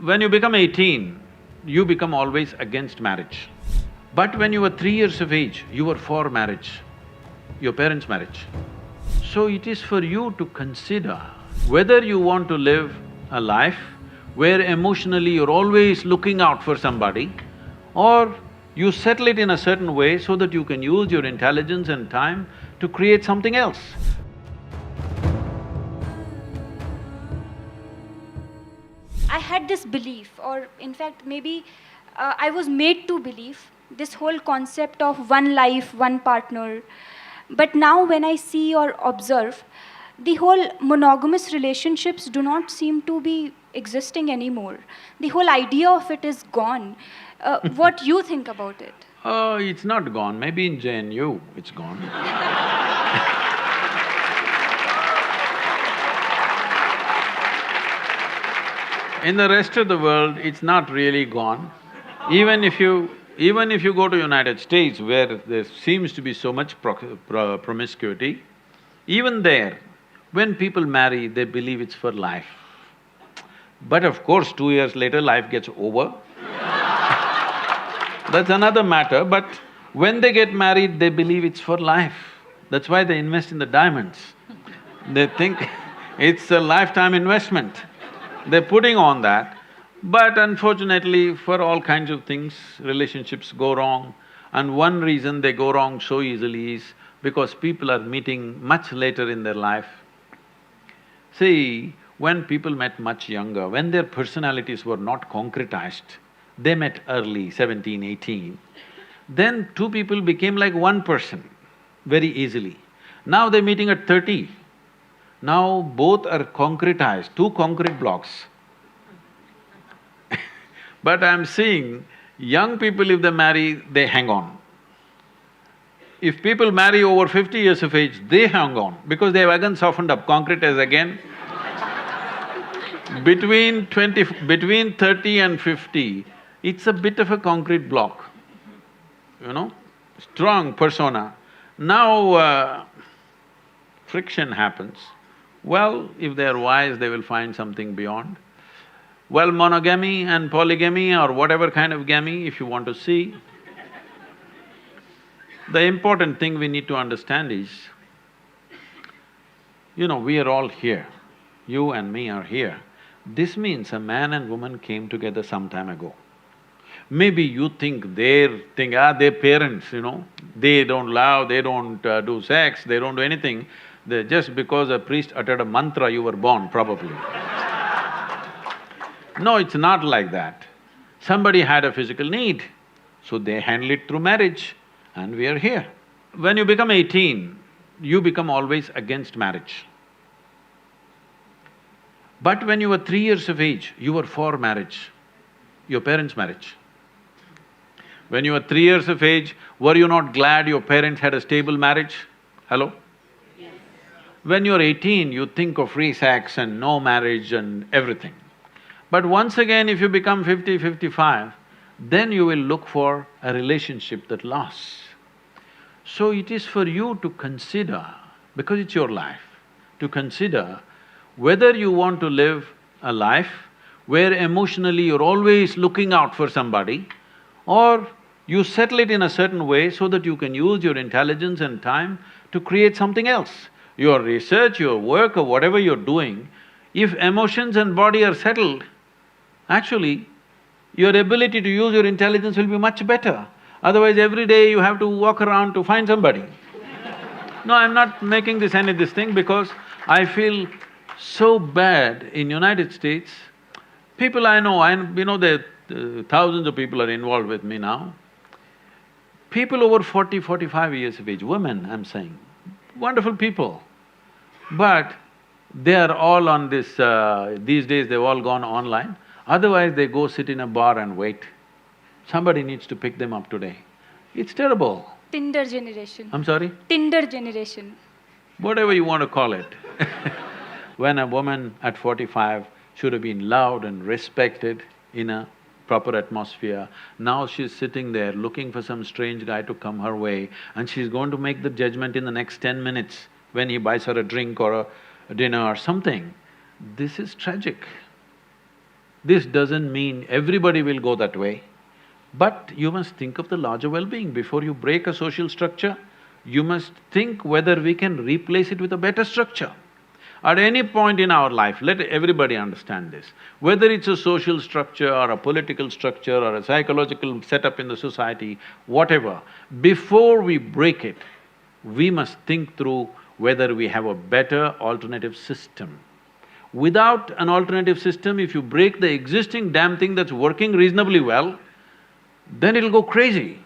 When you become 18, you become always against marriage. But when you were 3 years of age, you were for marriage, your parents' marriage. So it is for you to consider whether you want to live a life where emotionally you're always looking out for somebody, or you settle it in a certain way so that you can use your intelligence and time to create something else. I had this belief, or in fact, maybe I was made to believe this whole concept of one life, one partner. But now, when I see or observe, the whole monogamous relationships do not seem to be existing anymore. The whole idea of it is gone. What you think about it? Oh, it's not gone, maybe in JNU it's gone. In the rest of the world, it's not really gone. Even if you go to United States where there seems to be so much promiscuity, even there, when people marry, they believe it's for life. But of course, 2 years later, life gets over. That's another matter, but when they get married, they believe it's for life. That's why they invest in the diamonds. They think it's a lifetime investment. They're putting on that, but unfortunately, for all kinds of things, relationships go wrong. And one reason they go wrong so easily is because people are meeting much later in their life. See, when people met much younger, when their personalities were not concretized, they met early, 17, 18, then two people became like one person very easily. Now they're meeting at 30. Now both are concretized, two concrete blocks. But I'm seeing young people, if they marry, they hang on. If people marry over 50 years of age, they hang on because they have again softened up, concretized again. Between 30 and 50, it's a bit of a concrete block, strong persona. Now, friction happens. Well, if they are wise, they will find something beyond. Well, monogamy and polygamy or whatever kind of gamy, if you want to see, the important thing we need to understand is, we are all here. You and me are here. This means a man and woman came together some time ago. Maybe you think their parents, they don't love, they don't do sex, they don't do anything. Just because a priest uttered a mantra, you were born, probably. No, it's not like that. Somebody had a physical need, so they handle it through marriage, and we are here. When you become 18, you become always against marriage. But when you were 3 years of age, you were for marriage, your parents' marriage. When you were 3 years of age, were you not glad your parents had a stable marriage? Hello? Yes. When you're 18, you think of free sex and no marriage and everything. But once again, if you become 50, 55, then you will look for a relationship that lasts. So it is for you to consider, because it's your life, to consider whether you want to live a life where emotionally you're always looking out for somebody, or you settle it in a certain way so that you can use your intelligence and time to create something else. Your research, your work or whatever you're doing, if emotions and body are settled, actually, your ability to use your intelligence will be much better. Otherwise, every day you have to walk around to find somebody. No, I'm not making this thing because I feel so bad in United States. People I know that thousands of people are involved with me now. People over 40, 45 years of age, women I'm saying, wonderful people. But they are all on this… these days they've all gone online. Otherwise, they go sit in a bar and wait. Somebody needs to pick them up today. It's terrible. Tinder generation. I'm sorry? Tinder generation. Whatever you want to call it. When a woman at 45 should have been loved and respected in a proper atmosphere, now she's sitting there looking for some strange guy to come her way, and she's going to make the judgment in the next 10 minutes when he buys her a drink or a dinner or something. This is tragic. This doesn't mean everybody will go that way, but you must think of the larger well-being. Before you break a social structure, you must think whether we can replace it with a better structure. At any point in our life, let everybody understand this, whether it's a social structure or a political structure or a psychological setup in the society, whatever, before we break it, we must think through whether we have a better alternative system. Without an alternative system, if you break the existing damn thing that's working reasonably well, then it'll go crazy.